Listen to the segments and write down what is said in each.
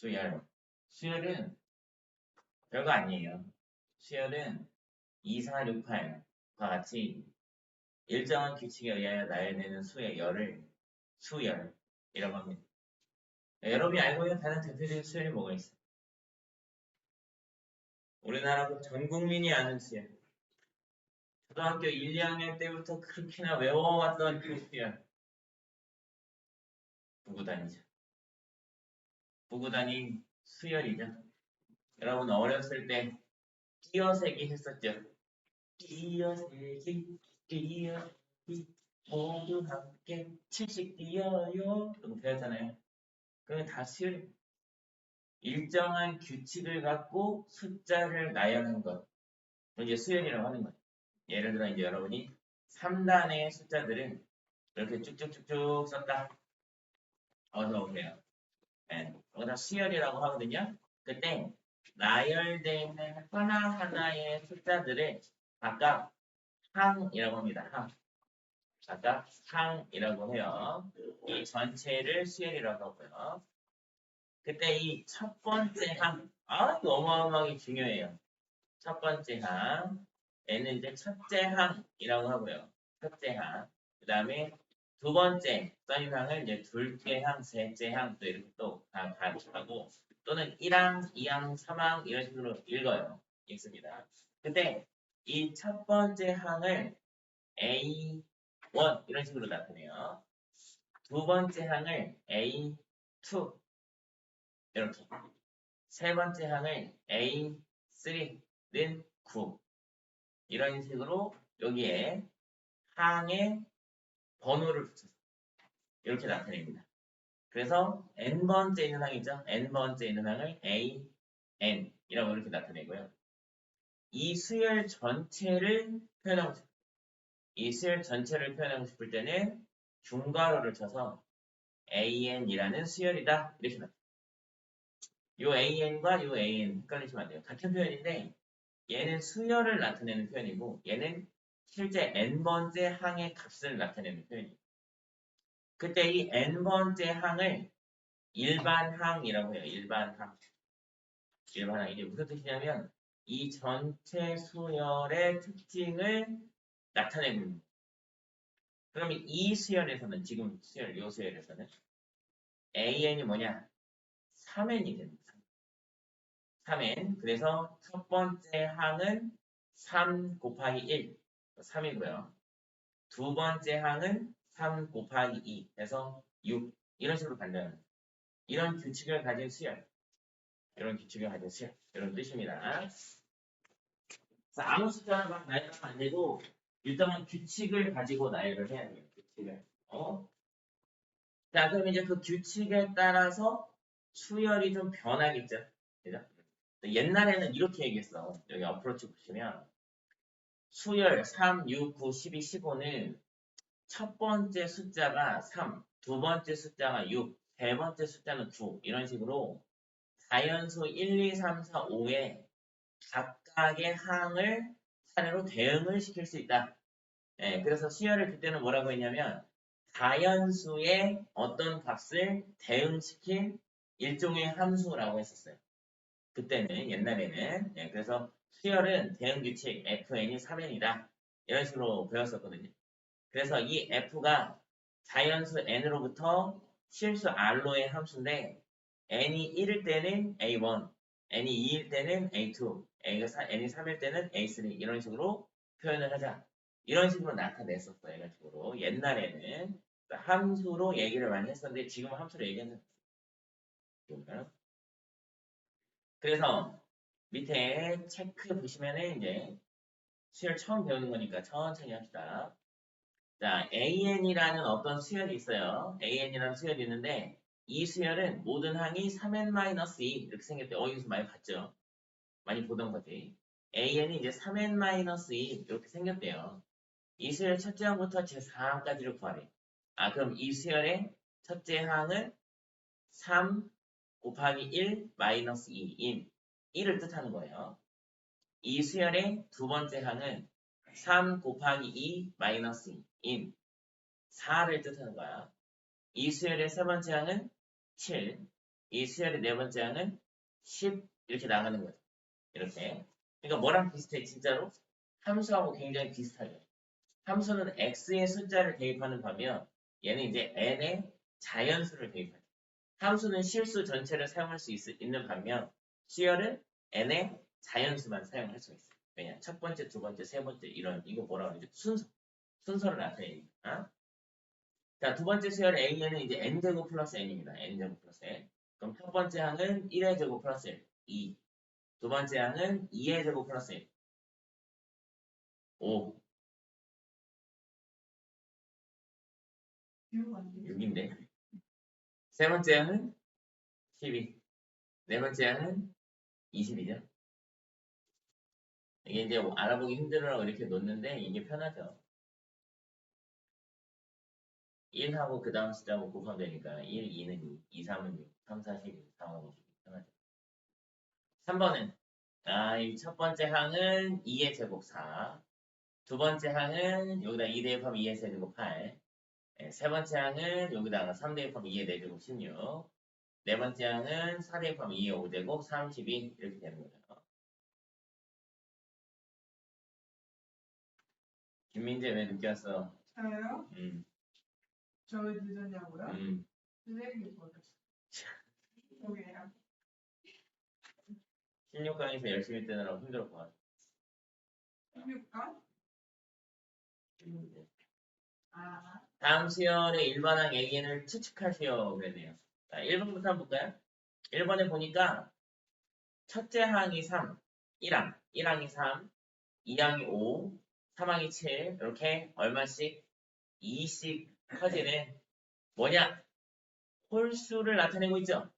수열. 수열은 별거 아니에요. 수열은 2, 4, 6, 8과 같이 일정한 규칙에 의하여 나열되는 수의 열을 수열이라고 합니다. 여러분이 알고 있는 다른 대표적인 수열이 뭐가 있어요? 우리나라 전 국민이 아는 수열. 초등학교 1, 2학년 때부터 그렇게나 외워왔던 그 수열. 부구단이죠. 부구단이 수열이죠. 여러분 어렸을 때 띄어세기 했었죠. 띄어세기, 띄어세기, 모두 함께 70 띄어요. 이거 배웠잖아요. 그건 다 수열. 일정한 규칙을 갖고 숫자를 나열한 것. 이제 수열이라고 하는 거예요. 예를 들어 이제 여러분이 3단의 숫자들을 이렇게 쭉쭉쭉쭉 썼다. 어서 오세요. 네. 여기다 수열이라고 하거든요. 그때 나열되어 있는 하나하나의 숫자들을 각각 항이라고 합니다. 항. 각각 항이라고 해요. 이 전체를 수열이라고 하고요. 그때 이 첫 번째 항, 이거 어마어마하게 중요해요. 첫 번째 항, 얘는 이제 첫째 항이라고 하고요. 첫째 항. 그 다음에 두 번째 써있는 항을 이제 둘째 항, 셋째 항 또 이렇게 또 다 하고 또는 1항, 2항, 3항 이런 식으로 읽습니다. 근데 이 첫 번째 항을 A1 이런 식으로 나타내요. 두 번째 항을 A2 이렇게. 세 번째 항을 A3는 9 이런 식으로 여기에 항의 번호를 붙여서 이렇게 나타냅니다. 그래서 n번째 있는 항이죠. n번째 있는 항을 a, n 이라고 이렇게 나타내고요. 이 수열 전체를 표현하고 싶을 이 수열 전체를 표현하고 싶을 때는 중괄호를 쳐서 an이라는 수열이다 이렇게 나타냅니다. 요 an과 요 an 헷갈리시면 안 돼요. 같은 표현인데 얘는 수열을 나타내는 표현이고 얘는 실제 n번째 항의 값을 나타내는 표현이에요. 그때 이 n번째 항을 일반항이라고 해요. 일반항. 일반항. 이게 무슨 뜻이냐면 이 전체 수열의 특징을 나타내는 거예요. 그러면 이 수열에서는 지금 수열, 요 수열에서는 an이 뭐냐? 3n이 됩니다. 3n. 그래서 첫 번째 항은 3 곱하기 1, 3이고요. 두 번째 항은 3 곱하기 2 해서 6 이런 식으로 간다는 이런 규칙을 가진 수열 이런 규칙을 가진 수열 이런 뜻입니다. 아무 숫자를 막 나열하면 안 되고 일정한 규칙을 가지고 나열을 해야 돼요. 규칙을. 자 그럼 이제 그 규칙에 따라서 수열이 좀 변하겠죠. 그죠? 옛날에는 이렇게 얘기했어. 여기 어프로치 보시면 수열 3, 6, 9, 12, 15는 첫 번째 숫자가 3, 두 번째 숫자가 6, 세 번째 숫자는 9 이런 식으로 자연수 1, 2, 3, 4, 5에 각각의 항을 차례로 대응을 시킬 수 있다. 네, 그래서 수열을 그때는 뭐라고 했냐면 자연수의 어떤 값을 대응시킨 일종의 함수라고 했었어요. 그때는 옛날에는 그래서 수열은 대응규칙 fn이 3n이다. 이런 식으로 배웠었거든요. 그래서 이 f가 자연수 n으로부터 실수 r로의 함수인데 n이 1일 때는 a1, n이 2일 때는 a2, n이 3일 때는 a3 이런 식으로 표현을 하자. 이런 식으로 나타냈었어요. 이런 식으로. 옛날에는 함수로 얘기를 많이 했었는데 지금은 함수로 얘기하는 거예요. 그래서 밑에 체크 보시면은 이제 수열 처음 배우는 거니까 천천히 합시다. 자, AN이라는 어떤 수열이 있어요. AN이라는 수열이 있는데 이 수열은 모든 항이 3n-2 이렇게 생겼대요. 여기서 많이 봤죠? 많이 보던 거지. AN이 이제 3n-2 이렇게 생겼대요. 이 수열 첫째 항부터 제4항까지를 구하래. 그럼 이 수열의 첫째 항은 3 곱하기 1 마이너스 2인 1을 뜻하는 거예요. 이 수열의 두 번째 항은 3 곱하기 2 마이너스 2인 4를 뜻하는 거야. 이 수열의 세 번째 항은 7, 이 수열의 네 번째 항은 10 이렇게 나가는 거죠. 이렇게. 그러니까 뭐랑 비슷해 진짜로? 함수하고 굉장히 비슷하죠. 함수는 x의 숫자를 대입하는 반면 얘는 이제 n의 자연수를 대입하죠. 함수는 실수 전체를 사용할 수 있는 반면 수열은 n의 자연수만 사용할 수 있어요. 왜냐? 첫 번째, 두 번째, 세 번째 이런 이거 뭐라 그러죠? 순서를 나타내니까. 자, 두 번째 수열 a는 이제 n제곱 플러스 n입니다. n제곱 플러스 n. 그럼 첫 번째 항은 1의 제곱 플러스 1, 2. 두 번째 항은 2의 제곱 플러스 1, 5. 6인데. 세 번째 항은 12. 네 번째 항은 20이죠. 이게 이제 뭐 알아보기 힘들어라고 이렇게 놓는데 이게 편하죠. 1하고 그 다음 숫자하고 곱하면 되니까 1, 2는 2, 2, 3은 6, 3, 4, 12, 4, 5, 20 편하죠. 3번은 이 첫 번째 항은 2의 제곱 4. 두 번째 항은 여기다 2 대입하면 2의 세제곱 8. 세 번째 항은 여기다가 3 대입하면 2의 4제곱 16. 네 번째 항은 4 대입하면 2의 5제곱 32 이렇게 되는 거죠. 김민재 왜 늦게 왔어? 저요? 저 왜 늦었냐고요? 선생님이 보냈어요. 여기에요. 16강에서 열심히 뜨느라고 힘들었구만. 16강? 다음 수열의 일반항 AN을 추측하시오 그랬네요. 자, 1번부터 한번 볼까요? 1번에 보니까 첫째 항이 3, 1항, 1항이 3, 2항이 5, 3항이 7 이렇게 얼마씩 2씩 커지는 뭐냐? 홀수를 나타내고 있죠?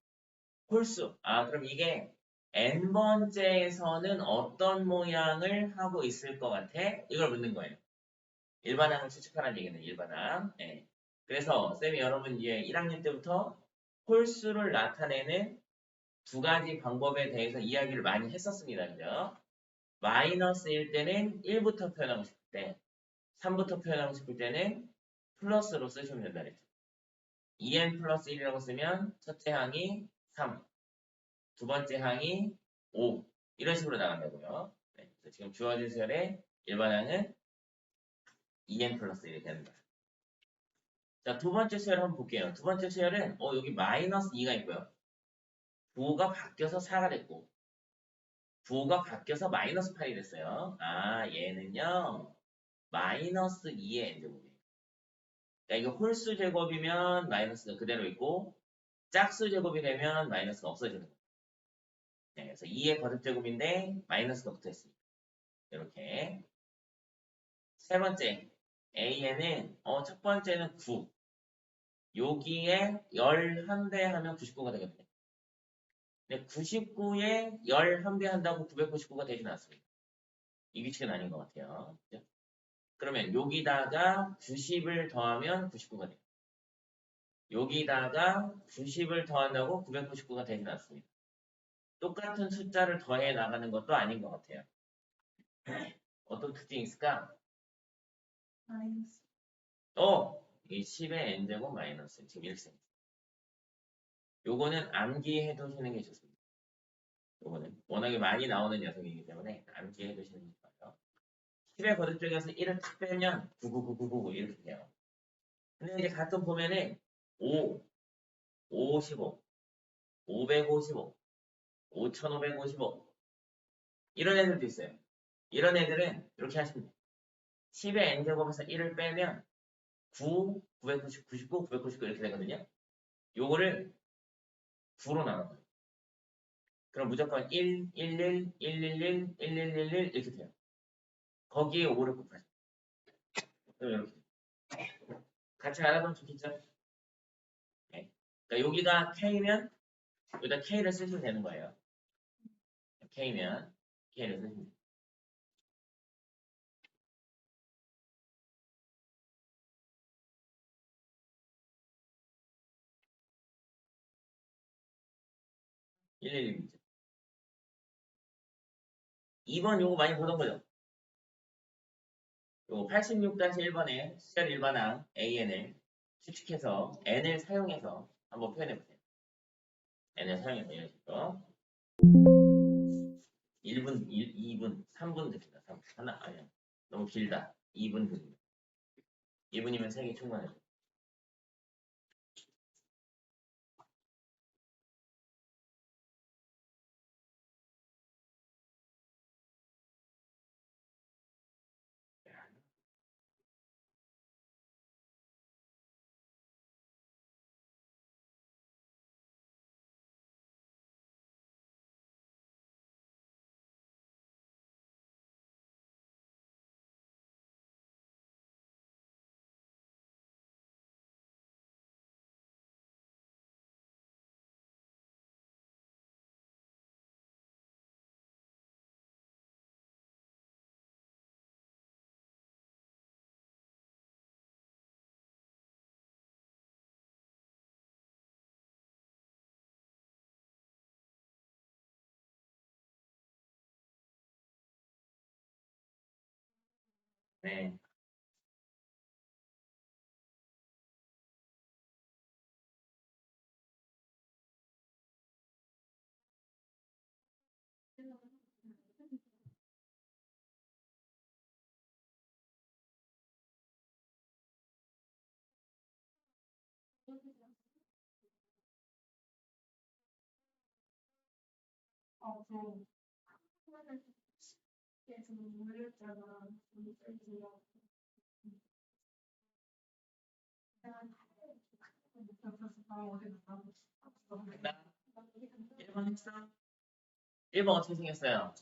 홀수. 그럼 이게 n번째에서는 어떤 모양을 하고 있을 것 같아? 이걸 묻는 거예요. 일반항을 추측하라는 얘기는 일반항. 네. 그래서 쌤이 여러분 이제 1학년 때부터 홀수를 나타내는 두 가지 방법에 대해서 이야기를 많이 했었습니다. 그죠? 마이너스일 때는 1부터 표현하고 싶을 때, 3부터 표현하고 싶을 때는 플러스로 쓰시면 된다 그랬죠. 2n 플러스 1이라고 쓰면 첫째 항이 3, 두 번째 항이 5 이런 식으로 나간다고요. 네. 지금 주어진 수열의 일반항은 2n 플러스 1이 되는 거예요. 자, 두 번째 수열 한번 볼게요. 두 번째 수열은 여기 마이너스 2가 있고요. 부호가 바뀌어서 4가 됐고 부호가 바뀌어서 마이너스 8이 됐어요. 얘는요. 마이너스 2의 n제곱이에요. 그러니까 이거 홀수 제곱이면 마이너스가 그대로 있고 짝수 제곱이 되면 마이너스가 없어지는 거예요. 네, 그래서 2의 거듭제곱인데 마이너스가 붙어있습니다. 이렇게 세 번째 AN은 첫 번째는 9 여기에 11배 하면 99가 되거든요. 근데 99에 11배 한다고 999가 되지는 않습니다. 이 규칙은 아닌 것 같아요. 그죠? 그러면 여기다가 90을 더하면 99가 돼요. 여기다가 90을 더한다고 999가 되지는 않습니다. 똑같은 숫자를 더해 나가는 것도 아닌 것 같아요. 어떤 특징이 있을까? 마이너스. 이 10의 n제곱 마이너스 지금 1생. 요거는 암기해 두시는 게 좋습니다. 요거는 워낙에 많이 나오는 녀석이기 때문에 암기해 두시는 게 좋아요. 10의 거듭 쪽에서 1을 탁 빼면 99999 이렇게 돼요. 근데 이제 가끔 보면은 5, 55, 555, 5555 이런 애들도 있어요. 이런 애들은 이렇게 하시면 돼요. 10의 n제곱에서 1을 빼면 9, 990, 99, 999 이렇게 되거든요. 요거를 9로 나눠요. 그럼 무조건 1, 11, 111, 1111 이렇게 돼요. 거기에 5를 곱하죠. 그럼 이렇게. 같이 알아보면 좋겠죠? 네. 그러니까 여기가 K면 여기다 K를 쓰시면 되는 거예요. K면 K를 쓰시면 돼요. 죠 2번 요거 많이 보던 거죠? 요거 86-1번에 수열 일반항 AN을 추측해서 N을 사용해서 한번 표현해 보세요. n을 사용해서 이런 식으로 1분, 2분, 3분 드립니다. 3분. 하나, 아니야. 너무 길다. 2분 드립니다. 2분이면 3개 충분해요. 네. 됐나? 1번 했어? 1번 어떻게 생겼어요?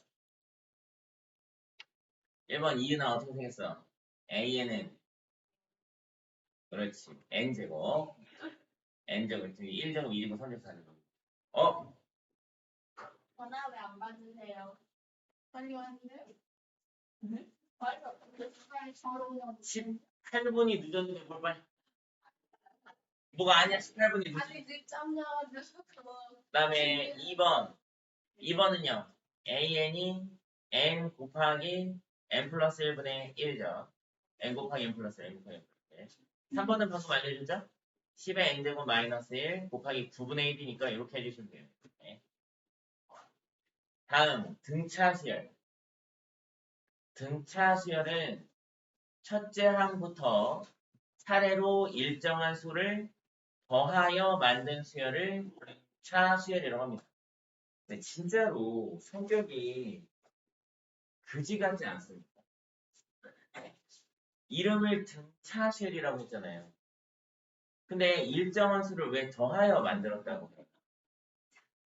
1번 이은아 어떻게 생겼어? AN은 그렇지. n제곱. n제곱 1제곱 2제곱 3제곱 4제곱. 어? 전화 왜 안 받으세요? 빨리 왔는데요? 네? 빨리 왔는데 바로 18분이 늦었는데 뭘 빨리. 뭐가 아니야 18분이 늦었어. 아니 늦잠 자가지고 그 다음에 2번. 2번은요. an이 n 곱하기 n 플러스 1분의 1죠. n 곱하기 n 플러스 1 곱하기 n 플러스 1. 3번은 방금 알려줬죠? 10의 n제곱 마이너스 1 곱하기 9분의 1이니까 이렇게 해주시면 돼요. 네. 다음 등차 수열. 등차 수열은 첫째 항부터 차례로 일정한 수를 더하여 만든 수열을 등차 수열이라고 합니다. 근데 진짜로 성격이 그지 같지 않습니다. 이름을 등차 수열이라고 했잖아요. 근데 일정한 수를 왜 더하여 만들었다고 해요?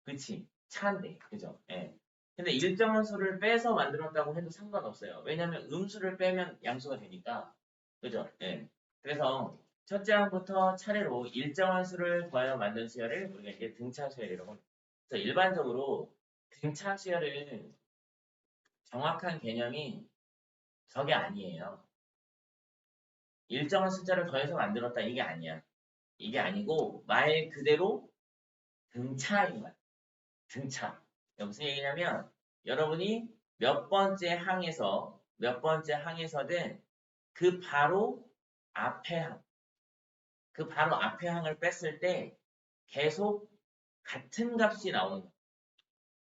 그치? 차인데, 그죠? 예. 근데 일정한 수를 빼서 만들었다고 해도 상관없어요. 왜냐면 음수를 빼면 양수가 되니까. 그죠? 예. 그래서 첫째 항부터 차례로 일정한 수를 더하여 만든 수열을 우리가 이제 등차 수열이라고 합니다. 그래서 일반적으로 등차 수열은 정확한 개념이 저게 아니에요. 일정한 숫자를 더해서 만들었다 이게 아니야. 이게 아니고 말 그대로 등차인 거야. 등차. 무슨 얘기냐면 여러분이 몇 번째 항에서든 그 바로 앞에 항, 그 바로 앞에 항을 뺐을 때 계속 같은 값이 나오는 거예요.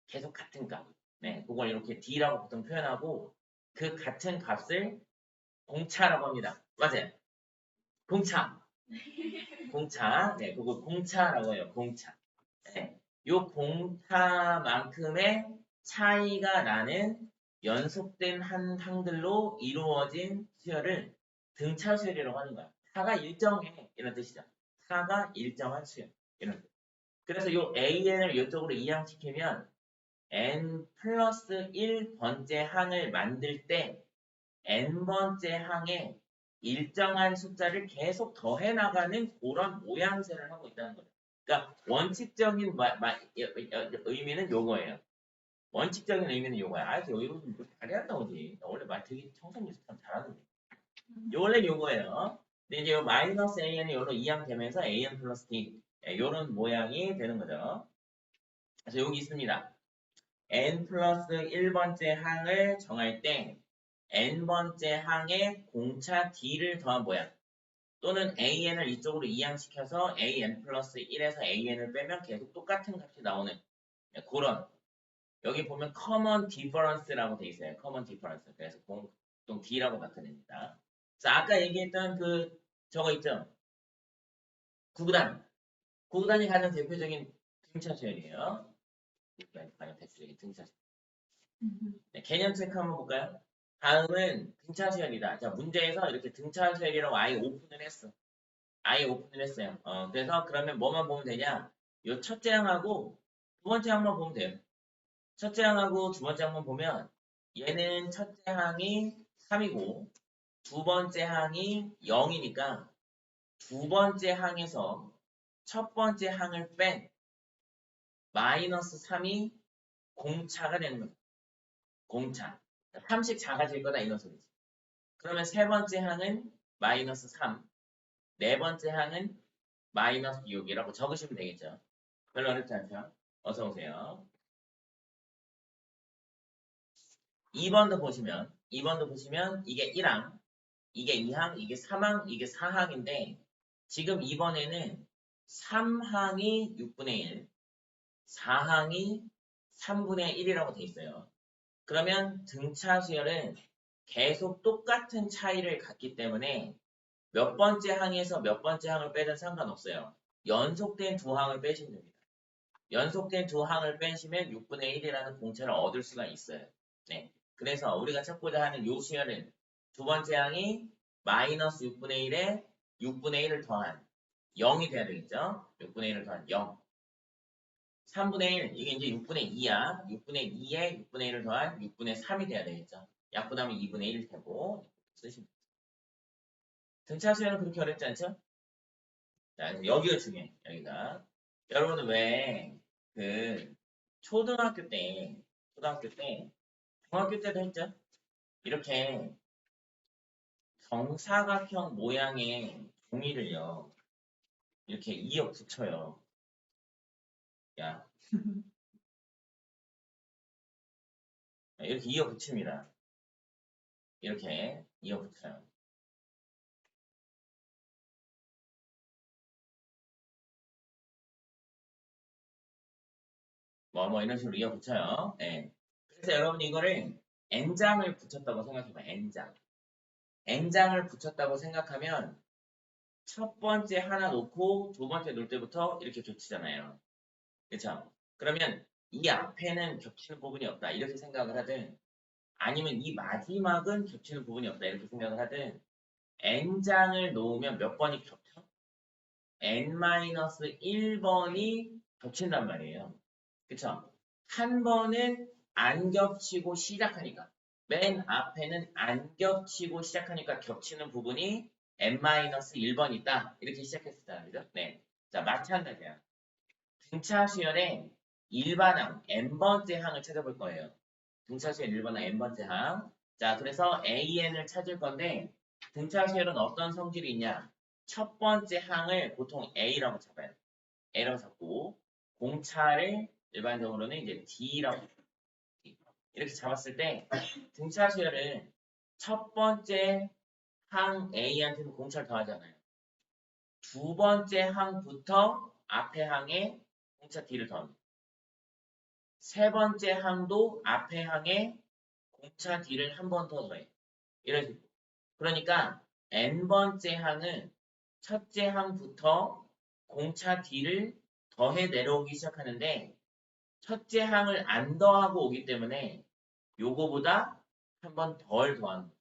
계속 같은 값. 네, 그걸 이렇게 D라고 보통 표현하고 그 같은 값을 공차라고 합니다. 맞아요. 공차. 공차. 네, 그거 공차라고 해요. 공차. 네. 요 공차만큼의 차이가 나는 연속된 한 항들로 이루어진 수열을 등차 수열이라고 하는 거야. 차가 일정해 이런 뜻이죠. 차가 일정한 수열 이런 뜻. 그래서 요 AN을 이쪽으로 이항시키면 n 플러스 1번째 항을 만들 때 n번째 항에 일정한 숫자를 계속 더해 나가는 그런 모양새를 하고 있다는 거죠. 그러니까 원칙적인 의미는 요거예요. 원칙적인 의미는 요거야. 아, 저 이거 잘해야 나오지. 원래 말 되게 청소년 참 잘하는데. 원래 요거예요. 근데 이제 요 마이너스 an이 요로 이항되면서 an 플러스 t 요런 모양이 되는 거죠. 그래서 여기 있습니다. n 플러스 1번째 항을 정할 때 n번째 항에 공차 d를 더한 모양. 또는 an을 이쪽으로 이항시켜서 an 플러스 1에서 an을 빼면 계속 똑같은 값이 나오는 그런 여기 보면 common difference라고 돼 있어요. common difference. 그래서 공통 D라고 나타냅니다. 자, 아까 얘기했던 그 저거 있죠? 구구단. 구구단이 가장 대표적인 등차수열이에요. 구구단이 가장 대표적인 등차수열. 네, 개념 체크 한번 볼까요? 다음은 등차수열이다. 자, 문제에서 이렇게 등차수열이라고 아예 오픈을 했어. 아예 오픈을 했어요. 그래서 그러면 뭐만 보면 되냐? 요 첫째 항하고 두 번째 항만 보면 돼요. 첫째 항하고 두 번째 항만 보면 얘는 첫째 항이 3이고 두 번째 항이 0이니까 두 번째 항에서 첫 번째 항을 뺀 마이너스 3이 공차가 되는 거죠. 공차. 3씩 작아질 거다 이런 소리지. 그러면 세 번째 항은 마이너스 3, 네 번째 항은 마이너스 6이라고 적으시면 되겠죠. 별로 어렵지 않죠? 어서 오세요. 2번도 보시면 이게 1항, 이게 2항, 이게 3항, 이게 4항인데 지금 이번에는 3항이 6분의 1, 4항이 3분의 1이라고 돼 있어요. 그러면 등차 수열은 계속 똑같은 차이를 갖기 때문에 몇 번째 항에서 몇 번째 항을 빼든 상관없어요. 연속된 두 항을 빼시면 됩니다. 연속된 두 항을 빼시면 6분의 1이라는 공차를 얻을 수가 있어요. 네. 그래서 우리가 찾고자 하는 요 수열은 두 번째 항이 마이너스 6분의 1에 6분의 1을 더한 0이 돼야 되겠죠? 6분의 1을 더한 0. 3분의 1, 이게 이제 6분의 2야. 6분의 2에 6분의 1을 더한 6분의 3이 돼야 되겠죠? 약분하면 2분의 1일 테고 쓰시면 돼요. 등차 수열은 그렇게 어렵지 않죠? 자, 여기가 중요해. 여기가. 여러분은 왜 그 초등학교 때 중학교 때도 했죠? 이렇게 정사각형 모양의 종이를요. 이렇게 이어 붙여요. 야, 이렇게 이어 붙입니다. 이렇게 이어 붙여요. 뭐 이런 식으로 이어 붙여요. 네. 그래서 여러분 이거를 N장을 붙였다고 생각해봐요. N장. N장을 붙였다고 생각하면 첫 번째 하나 놓고 두 번째 놓을 때부터 이렇게 겹치잖아요. 그렇죠? 그러면 이 앞에는 겹치는 부분이 없다. 이렇게 생각을 하든 아니면 이 마지막은 겹치는 부분이 없다. 이렇게 생각을 하든 N장을 놓으면 몇 번이 겹쳐? N-1번이 겹친단 말이에요. 그쵸? 한 번은 안 겹치고 시작하니까. 맨 앞에는 안 겹치고 시작하니까 겹치는 부분이 N-1번 있다. 이렇게 시작했었잖아요. 그죠? 네. 자, 마찬가지야. 등차 수열의 일반항, n번째 항을 찾아볼 거예요. 등차 수열 일반항 n번째 항. 자, 그래서 AN을 찾을 건데 등차 수열은 어떤 성질이 있냐? 첫 번째 항을 보통 A라고 잡아요. A라고 잡고 공차를 일반적으로는 이제 D라고 이렇게 잡았을 때 등차 수열은 첫 번째 항 A한테는 공차를 더하잖아요. 두 번째 항부터 앞에 항에 공차 D를 더합니다. 세 번째 항도 앞에 항에 공차 D를 한 번 더 더해. 이런 식으로. 그러니까 n번째 항은 첫째 항부터 공차 D를 더해 내려오기 시작하는데 첫째 항을 안 더하고 오기 때문에 요거보다 한 번 덜 더하는 거예요.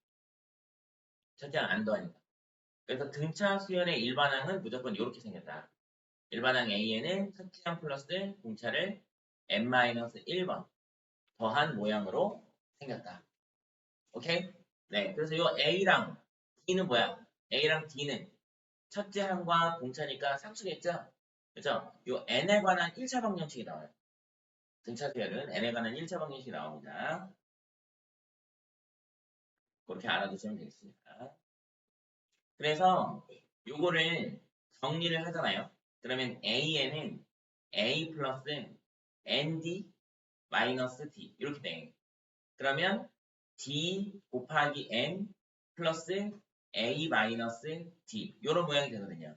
첫째 항 안 더하니까. 그래서 등차 수열의 일반항은 무조건 이렇게 생겼다. 일반항 A에는 첫째 항 플러스 공차를 n-1번 더한 모양으로 생겼다. 오케이? 네, 그래서 요 A랑 D는 뭐야? A랑 D는 첫째 항과 공차니까 상수겠죠? 그죠? 요 N에 관한 1차 방정식이 나와요. 등차 수열은 N에 관한 1차 방정식이 나옵니다. 그렇게 알아두시면 되겠습니다. 그래서 요거를 정리를 하잖아요. 그러면 A에는 A 플러스 ND 마이너스 D 이렇게 돼. 그러면 D 곱하기 N 플러스 A-D 이런 모양이 되거든요.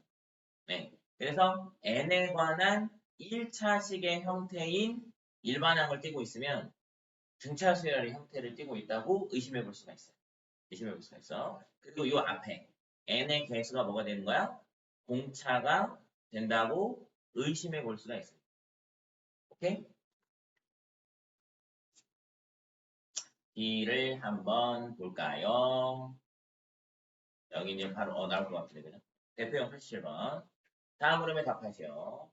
네. 그래서 n에 관한 1차식의 형태인 일반항을 띠고 있으면 등차 수열의 형태를 띠고 있다고 의심해 볼 수가 있어요. 의심해 볼 수가 있어. 그리고 이 앞에 n의 개수가 뭐가 되는 거야? 공차가 된다고 의심해 볼 수가 있어요. 오케이? D를 한번 볼까요? 여기 이제 바로 나올 것 같은데, 그죠? 대표형 87번. 다음 흐름에 답하시오.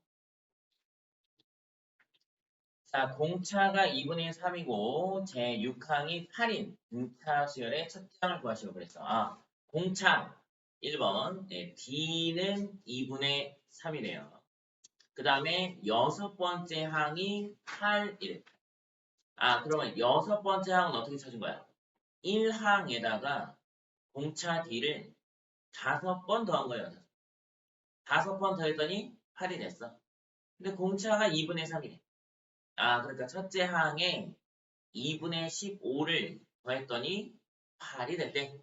자, 공차가 2분의 3이고 제 6항이 8인 등차 수열의 첫 항을 구하시고 그랬어. 아, 공차 1번, 네, D는 2분의 3이래요. 그 다음에 여섯 번째 항이 8일. 아, 그러면 여섯 번째 항은 어떻게 찾은 거야? 1항에다가 공차 D를 5번 더한 거예요. 5번 더했더니 8이 됐어. 근데 공차가 2분의 3이래. 아, 그러니까 첫째 항에 2분의 15를 더했더니 8이 됐대.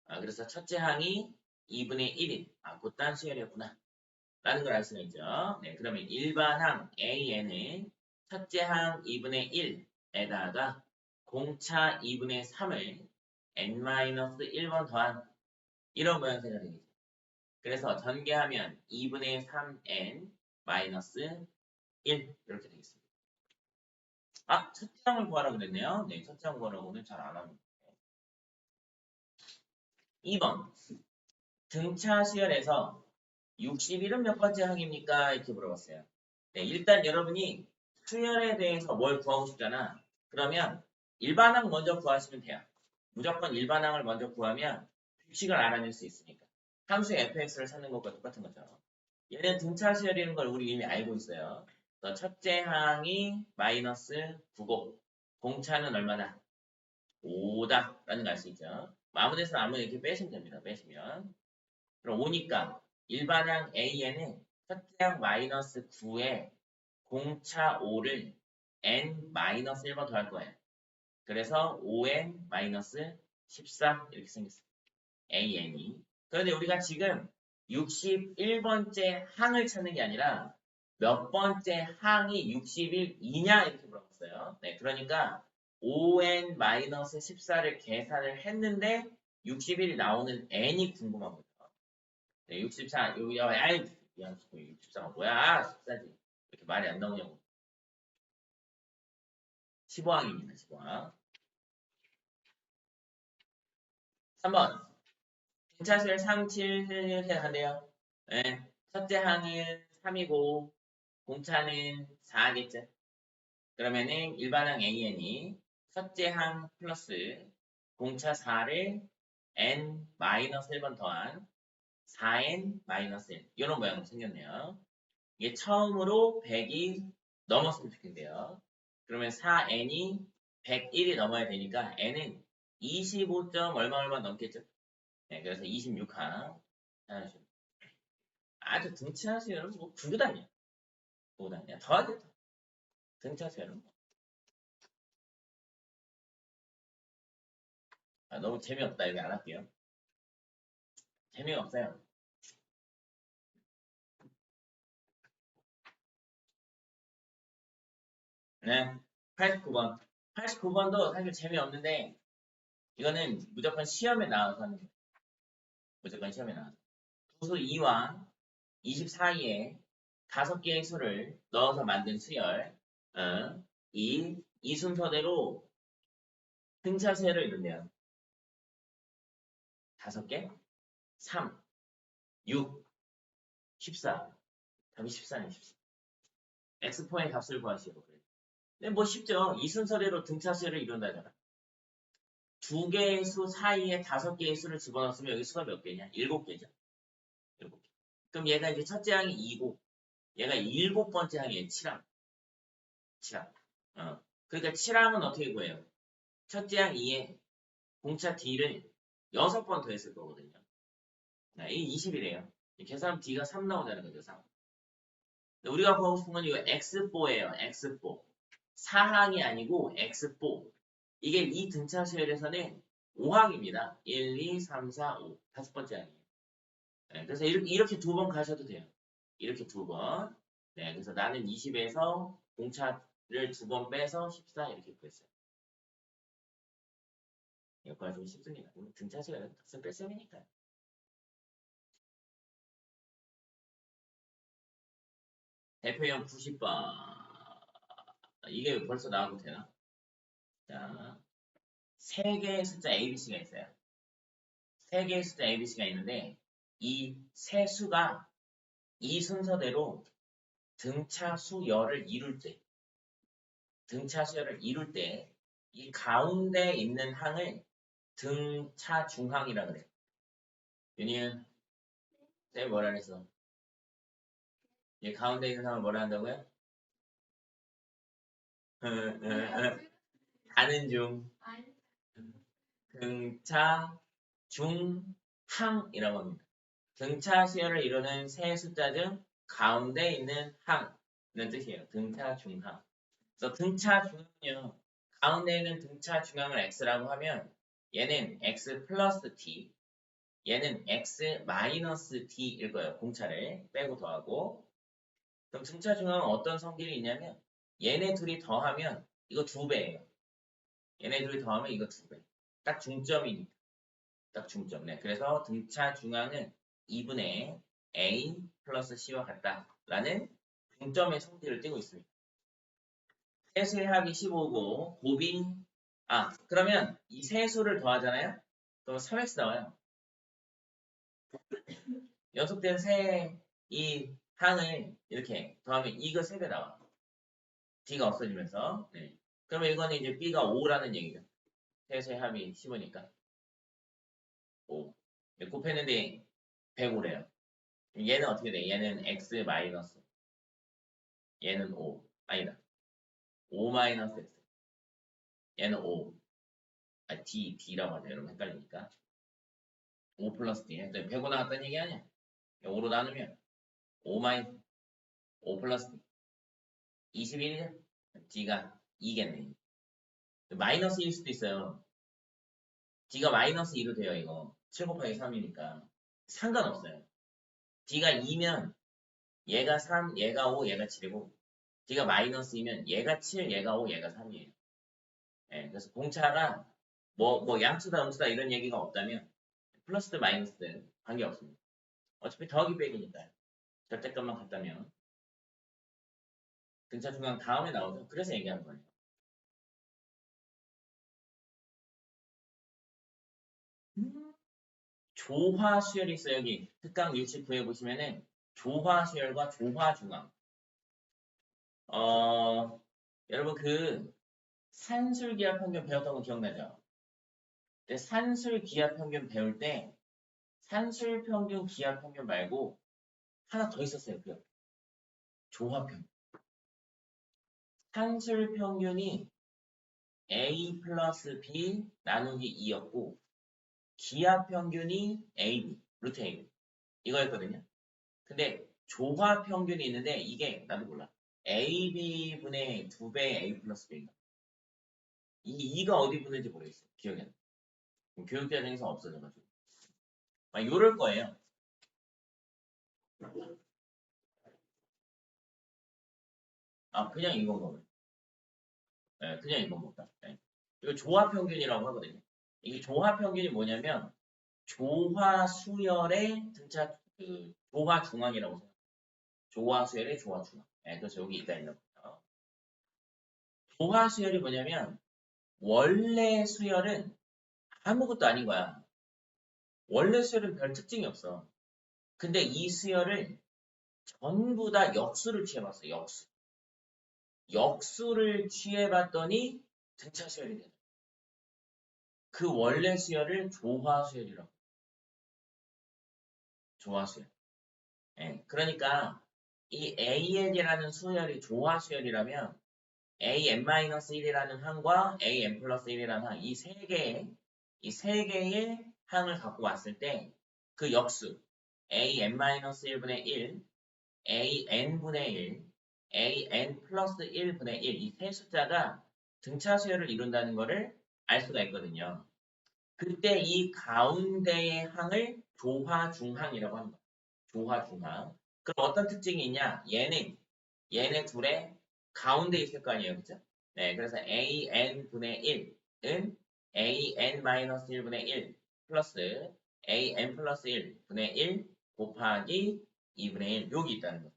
아, 그래서 첫째 항이 2분의 1인. 아, 그딴 수열이었구나. 라는 걸 알 수가 있죠. 네, 그러면 일반항 AN은 첫째 항 2분의 1에다가 공차 2분의 3을 n-1번 더한 이런 모양새가 되겠죠. 그래서 전개하면 2분의 3n 마이너스 1 이렇게 되겠습니다. 아, 첫째 항을 구하라고 그랬네요. 네, 첫째 항 구하라고는 잘 안 하고. 2번. 등차 수열에서 61은 몇 번째 항입니까? 이렇게 물어봤어요. 네, 일단 여러분이 수열에 대해서 뭘 구하고 싶잖아. 그러면 일반항 먼저 구하시면 돼요. 무조건 일반항을 먼저 구하면 규칙을 알아낼 수 있으니까. 함수 fx를 찾는 것과 똑같은 거죠. 얘는 등차 수열이라는 걸 우리 이미 알고 있어요. 그래서 첫째 항이 마이너스 9고 공차는 얼마나? 5다 라는 걸 알 수 있죠. 아무 데서나 아무 이렇게 빼시면 됩니다. 빼시면. 그럼 5니까 일반항 A에는 첫째 항 마이너스 9에 공차 5를 n-1번 더할 거예요. 그래서 5n-14 이렇게 생겼어요. AN이. 그런데 우리가 지금 61번째 항을 찾는 게 아니라 몇 번째 항이 61이냐 이렇게 물어봤어요. 네, 그러니까 5n-14를 계산을 했는데 61이 나오는 n이 궁금한 거죠. 네, 64, 여기, 아이, 64가 뭐야? 14지. 이렇게 말이 안 나오냐고. 15항입니다, 15항. 3번. 등차수열 3, 7 생각한대요. 네, 첫째 항은 3이고, 공차는 4겠죠. 그러면은 일반항 AN이 첫째 항 플러스 공차 4를 n-1번 더한 4n-1 이런 모양으로 생겼네요. 이게 처음으로 100이 넘었으면 좋겠는데요. 그러면 4n이 101이 넘어야 되니까 n은 25. 얼마 넘겠죠? 네, 그래서 26항 아주 등차 수열은 뭐 구구단이야. 구구단이야. 더하기 더. 등차 수열은 뭐. 아, 너무 재미없다. 여기 안 할게요. 재미가 없어요. 네, 89번. 89번도 사실 재미없는데 이거는 무조건 시험에 나와서 하는 거예요. 무조건 시험에 나와서. 두수 2와 24에 5개의 수를 넣어서 만든 수열. 이 순서대로 등차 수열을 이룬대요. 5개? 3, 6, 14. 답이 14네, 14. x4의 값을 구하시오. 근데 뭐 쉽죠. 이 순서대로 등차 수열을 이룬다잖아. 2개의 수 사이에 5개의 수를 집어넣었으면 여기 수가 몇 개냐? 7개죠. 7개. 그럼 얘가 이제 첫째 항이 2고 얘가 7번째 항이에요. 7항. 7항. 그러니까 7항은 어떻게 구해요? 첫째 항 2에 공차 D를 6번 더했을 거거든요. 이 20이래요. 계산하면 D가 3 나오자는 거죠. 3. 우리가 구하고 싶은 건 이거 X4예요. X4. 4항이 아니고 X4. 이게 이 등차 수열에서는 5항입니다. 1, 2, 3, 4, 5. 다섯 번째 항이에요. 네, 그래서 이렇게 두 번 가셔도 돼요. 이렇게 두 번. 네, 그래서 나는 20에서 공차를 두 번 빼서 14 이렇게 구했어요. 여기까지 좀 쉽습니다. 등차 시간은 덕선 뺄셈이니까요. 대표형 90번. 이게 벌써 나와도 되나? 자, 세 개의 숫자 ABC가 있어요. 세 개의 숫자 ABC가 있는데 이 세 수가 이 순서대로 등차 수열을 이룰 때 이 가운데 있는 항을 등차 중항이라 그래. 윤희은, 쌤 뭐라 그랬어? 이 가운데 있는 항을 뭐라 한다고요? 가는 중. 등차 중항이라고 합니다. 등차 수열을 이루는 세 숫자 중 가운데 있는 항이라는 뜻이에요. 등차 중항. 그래서 등차 중항은요. 가운데 있는 등차 중항을 x라고 하면 얘는 x 플러스 t, 얘는 x 마이너스 t일 거예요. 공차를 빼고 더하고. 그럼 등차 중항은 어떤 성질이 있냐면 얘네 둘이 더하면 이거 2배예요. 얘네 둘이 더하면 이거 2배. 딱 중점이니까. 딱 중점. 네. 그래서 등차 중항은 2분의 a 플러스 c와 같다라는 중점의 성질을 띠고 있습니다. 세수의 합이 15고 곱이 그러면 이 세수를 더하잖아요. 그럼 3x 나와요. 연속된 이 항을 이렇게 더하면 이거 3배 나와. d가 없어지면서. 네. 그러면 이거는 이제 b가 5라는 얘기죠. 세수의 합이 15니까 5. 곱했는데 105래요. 얘는 어떻게 돼? 얘는 x 마이너스. 얘는 5. 아니다. 5 마이너스 x. 얘는 5. d라고 하죠. 여러분 헷갈리니까. 5 플러스 d. 105 나왔다는 얘기 아니야. 5로 나누면 5 플러스 d. 21이죠? d가 2겠네. 마이너스 1일 수도 있어요. d가 마이너스 2로 돼요, 이거. 7 곱하기 3이니까. 상관없어요. d가 2면 얘가 3, 얘가 5, 얘가 7이고 d가 마이너스 2면 얘가 7, 얘가 5, 얘가 3이에요. 네, 그래서 공차가 뭐 양수다 음수다 이런 얘기가 없다면 플러스든 마이너스든 관계없습니다. 어차피 더하기 빼기니까요. 절대값만 같다면 등차 중앙 다음에 나오죠. 그래서 얘기하는 거예요. 조화 수열이 있어요. 여기 특강 69에 보시면은 조화 수열과 조화 중앙. 여러분 그 산술 기하 평균 배웠던 거 기억나죠? 근데 산술 기하 평균 배울 때 산술 평균 기하 평균 말고 하나 더 있었어요. 그 조화 평균. 산술 평균이 a 플러스 b 나누기 2였고 기하 평균이 AB, 루트 AB 이거였거든요. 근데 조화 평균이 있는데 이게 나도 몰라. AB분의 2배 A 플러스 B인가? 이 2가 어디 붙는지 모르겠어요. 기억이 안 나. 교육과정에서 없어져가지고. 요럴 거예요. 그냥 이건 거예요. 네, 그냥 이건 거다. 네. 이거 조화 평균이라고 하거든요. 이게 조화 평균이 뭐냐면 조화 수열의 등차 조화 중앙이라고 생각해요. 조화 수열의 조화 중앙. 네, 그래서 여기 있다 있는 거예요. 조화 수열이 뭐냐면 원래 수열은 아무것도 아닌 거야. 원래 수열은 별 특징이 없어. 근데 이 수열을 전부 다 역수를 취해봤어. 역수를 취해봤더니 등차 수열이 되는. 그 원래 수열을 조화 수열이라고. 조화 수열. 네, 그러니까 이 AN이라는 수열이 조화 수열이라면 AN-1이라는 항과 AN 플러스 1이라는 항, 이 세 개의 항을 갖고 왔을 때 그 역수 AN-1분의 1, AN분의 1, AN 플러스 1분의 1, 이 세 숫자가 등차 수열을 이룬다는 것을 알 수가 있거든요. 그때 이 가운데의 항을 조화중항이라고 합니다. 조화중항. 그럼 어떤 특징이 있냐? 얘네 둘의 가운데 있을 거 아니에요. 그죠? 네, 그래서 AN분의 1은 AN-1분의 1 플러스 AN 플러스 1분의 1 곱하기 2분의 1 여기 있다는 거죠.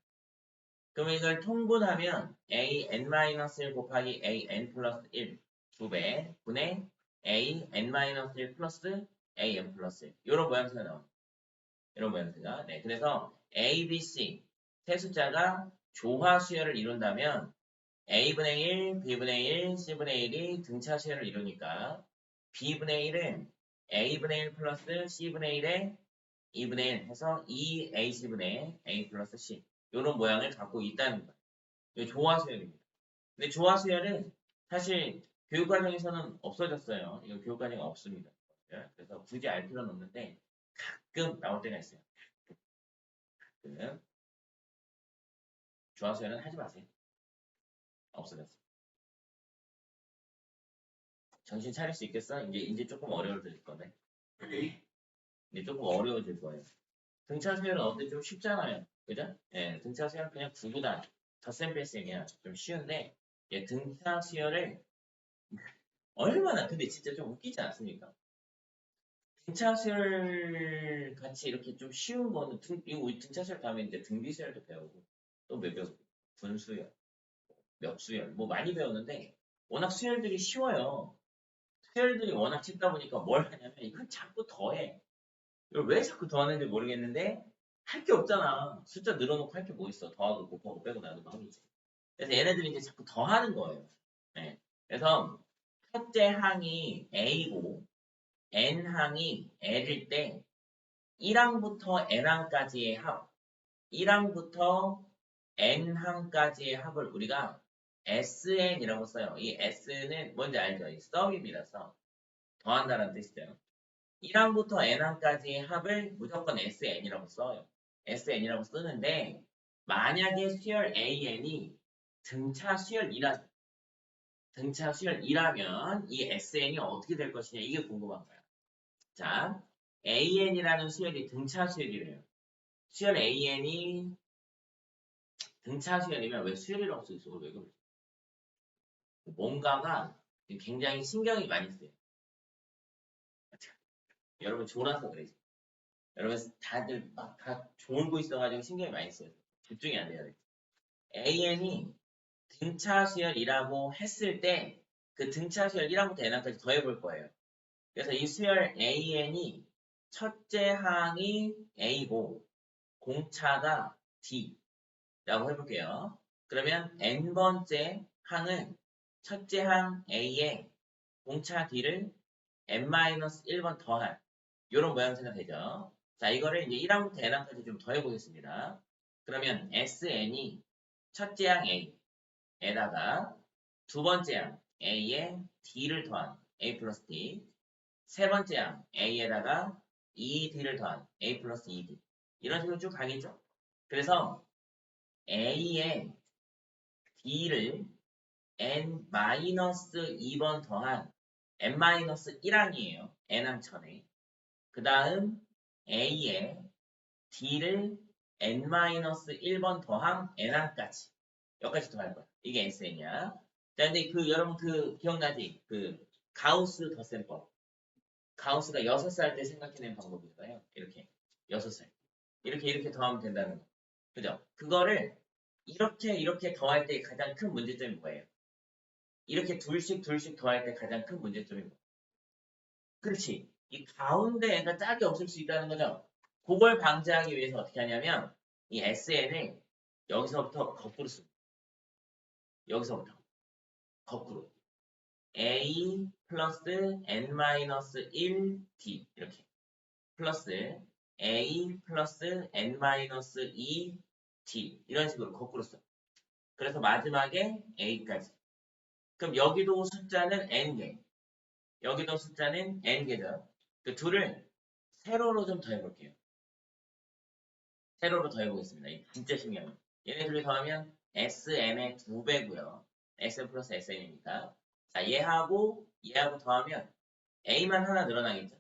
그럼 이걸 통분하면 AN-1 곱하기 AN 플러스 1 2배 분의 AN-1 플러스 AN 플러스 1 이런 모양새가 나옵니다. 이런 모양새가. 네, 그래서 A, B, C 세 숫자가 조화 수열을 이룬다면 A분의 1, B분의 1, C분의 1이 등차 수열을 이루니까 B분의 1은 A분의 1 플러스 C분의 1에 2분의 1 해서 2AC분의 A 플러스 C 이런 모양을 갖고 있다는 거예요. 이게 조화 수열입니다. 근데 조화 수열은 사실 교육과정에서는 없어졌어요. 이거 교육과정이 없습니다. 그래서 굳이 알 필요는 없는데 가끔 나올 때가 있어요. 가끔. 조화 수열은 하지 마세요. 없어졌어요. 정신 차릴 수 있겠어? 이제 조금 어려워질 건데. 이제 조금 어려워질 거예요. 등차 수열은 어때 좀 쉽잖아요. 그죠? 예, 등차 수열은 그냥 구구단, 덧셈뺄셈이야. 좀 쉬운데, 예, 등차 수열을 얼마나, 근데 진짜 좀 웃기지 않습니까? 등차 수열 같이 이렇게 좀 쉬운 거는, 이거 등차 수열 다음에 이제 등비 수열도 배우고, 또 몇 배우고, 분수열, 몇 수열, 뭐 많이 배웠는데, 워낙 수열들이 쉬워요. 수열들이 워낙 쉽다 보니까 뭘 하냐면, 이걸 자꾸 더해. 이걸 왜 자꾸 더하는지 모르겠는데, 할 게 없잖아. 숫자 늘어놓고 할 게 뭐 있어. 더하고 곱하고 빼고 나누고 하겠지. 그래서 얘네들이 이제 자꾸 더하는 거예요. 네. 그래서 첫째 항이 A고 N항이 L일 때 1항부터 N항까지의 합, 1항부터 N항까지의 합을 우리가 SN이라고 써요. 이 S는 뭔지 알죠? 이 sum입니다. sum. 더한다는 뜻이죠. 1항부터 N항까지의 합을 무조건 SN이라고 써요. SN이라고 쓰는데 만약에 수열 AN이 등차 수열 2라면 이 SN이 어떻게 될 것이냐 이게 궁금한 거야. 자, AN이라는 수열이 등차 수열이래요. 수열 AN이 등차 수열이면 왜 수열이라고 써 있어? 왜 그러지? 뭔가가 굉장히 신경이 많이 쓰여요. 여러분 졸아서 그래. 여러분 다들 막 다 졸고 있어가지고 신경이 많이 써요. 집중이 안 돼요. AN이 등차 수열이라고 했을 때 그 등차 수열 1항부터 n항까지 더해볼 거예요. 그래서 이 수열 AN이 첫째 항이 A고 공차가 D라고 해볼게요. 그러면 n번째 항은 첫째 항 A에 공차 D를 n-1번 더한 이런 모양새가 되죠. 자, 이거를 이제 1항부터 n항까지 좀 더해보겠습니다. 그러면 SN이 첫째 항 A에다가 두 번째 항 A에 D를 더한 A 플러스 D 세 번째 항 A에다가 2D를 더한 A 플러스 2D 이런 식으로 쭉 가겠죠. 그래서 A에 D를 n-2번 더한 n-1항이에요. n항 전에. 그 다음 A에 D를 n-1번 더한 n항까지 여기까지 더할 거야. 이게 SN이야. 자, 근데 여러분 기억나지? 가우스 덧셈법. 가우스가 6살 때 생각해낸 방법이잖아요. 이렇게 6살. 이렇게 더하면 된다는 거. 그죠? 그거를 이렇게 더할 때 가장 큰 문제점이 뭐예요? 이렇게 둘씩 더할 때 가장 큰 문제점이 뭐예요? 그렇지. 이 가운데 애가 짝이 없을 수 있다는 거죠. 그걸 방지하기 위해서 어떻게 하냐면 이 SN을 여기서부터 거꾸로 씁니다. 여기서부터 거꾸로. A 플러스 n-1d 이렇게 플러스 A 플러스 n-2d 이런 식으로 거꾸로 써. 그래서 마지막에 A까지. 그럼 여기도 숫자는 n개. 여기도 숫자는 n개죠. 그 둘을 세로로 좀 더해볼게요. 세로로 더해보겠습니다. 이게 진짜 신기합니다. 얘네 둘이 더하면 SN의 2배고요. SN 플러스 SN이니까. 자, 얘하고 더하면 a만 하나 늘어나겠죠.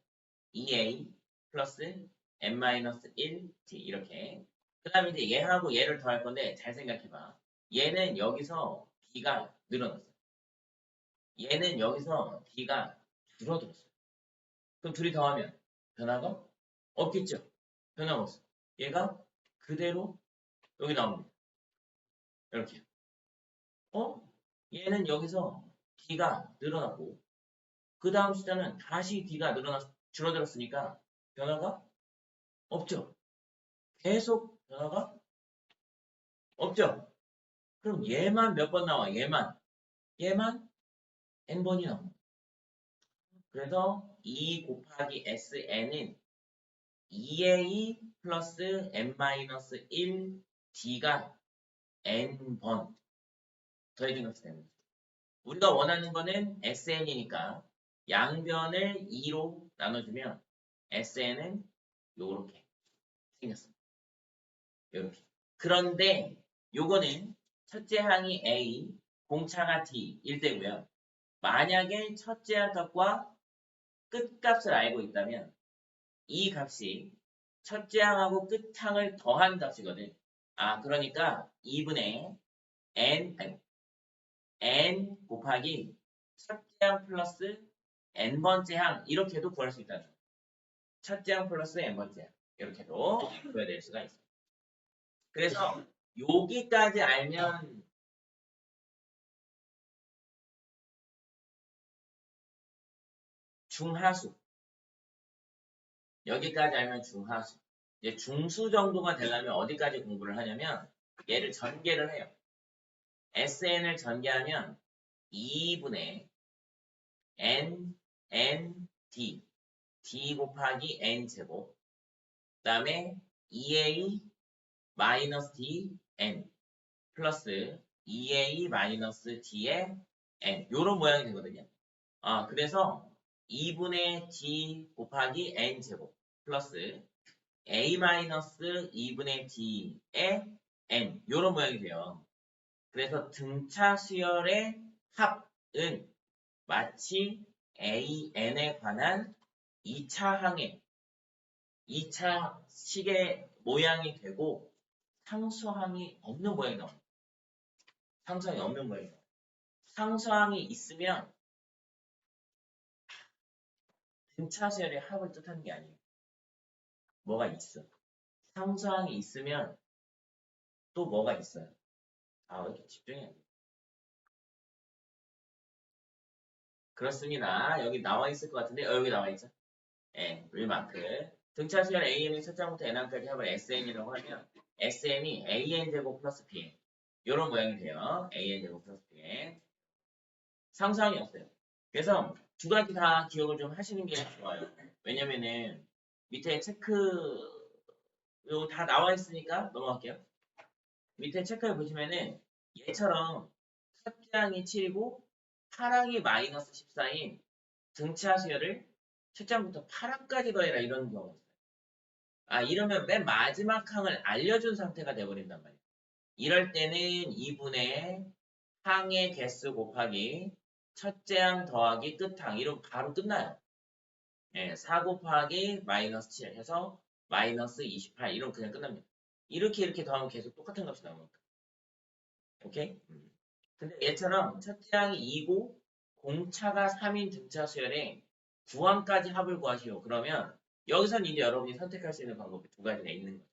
2a 플러스 n-1t 이렇게. 그 다음에 이제 얘하고 얘를 더할 건데 잘 생각해봐. 얘는 여기서 b가 늘어났어. 얘는 여기서 b가 줄어들었어요. 그럼 둘이 더하면 변화가 없겠죠. 변화가 없어. 얘가 그대로 여기 나옵니다. 이렇게. 얘는 여기서 D가 늘어났고 그 다음 숫자는 다시 D가 줄어들었으니까 변화가 없죠. 계속 변화가 없죠. 그럼 얘만 몇 번 나와? 얘만 n번이 나옵니다. 그래서 2 곱하기 SN은 2A 플러스 n-1 D가 n번 더해진 것이 됩니다. 우리가 원하는 거는 SN이니까 양변을 2로 나눠주면 SN은 요렇게 생겼습니다. 요렇게. 그런데 요거는 첫째 항이 A, 공차가 D일 때고요. 만약에 첫째 항 값과 끝값을 알고 있다면 이 값이 첫째 항하고 끝항을 더한 값이거든. 그러니까 2분의 n 곱하기 첫째 항 플러스 n번째 항 이렇게도 구할 수 있다는 거예요. 첫째 항 플러스 n번째 항 이렇게도 구해낼 수가 있습니다. 그래서 여기까지 알면 중하수 여기까지 알면 중하수 이제 중수 정도가 되려면 어디까지 공부를 하냐면 얘를 전개를 해요. SN을 전개하면 2분의 D 곱하기 n제곱 그 다음에 2a 마이너스 dn 플러스 2a 마이너스 d의 n 요런 모양이 되거든요. 그래서 2분의 d 곱하기 n제곱 플러스 a 마이너스 2분의 d의 n 요런 모양이 돼요. 그래서 등차 수열의 합은 마치 AN에 관한 2차 항의 2차 식의 모양이 되고 상수항이 없는 모양이 나옵니다. 상수항이 없는 모양이 나옵니다. 상수항이 있으면 등차 수열의 합을 뜻하는 게 아니에요. 뭐가 있어. 상수항이 있으면 또 뭐가 있어요. 왜 이렇게 집중이 안 돼. 그렇습니다. 여기 나와 있을 것 같은데 여기 나와 있죠. 리마크. 등차 수열 AN의 첫 장부터 n항까지 합을 SN이라고 하면 SN이 AN제곱 플러스 BN 이런 모양이 돼요. AN제곱 플러스 BN 상수항이 없어요. 그래서 두 가지 다 기억을 좀 하시는 게 좋아요. 왜냐면은 밑에 체크 요 다 나와 있으니까 넘어갈게요. 밑에 체크를 보시면은 얘처럼 첫째 항이 7이고 8항이 마이너스 14인 등차 수열을 첫 장부터 8항까지 더해라 이런 경우가 있어요. 이러면 맨 마지막 항을 알려준 상태가 돼버린단 말이에요. 이럴 때는 2분의 항의 개수 곱하기 첫째 항 더하기 끝항 이러면 바로 끝나요. 4 곱하기 마이너스 7 해서 마이너스 28 이러면 그냥 끝납니다. 이렇게 더하면 계속 똑같은 값이 나오니까. 오케이? 근데 얘처럼 첫째 항이 2고 공차가 3인 등차 수열에 9항까지 합을 구하시오. 그러면 여기서는 이제 여러분이 선택할 수 있는 방법이 두 가지가 있는 거죠.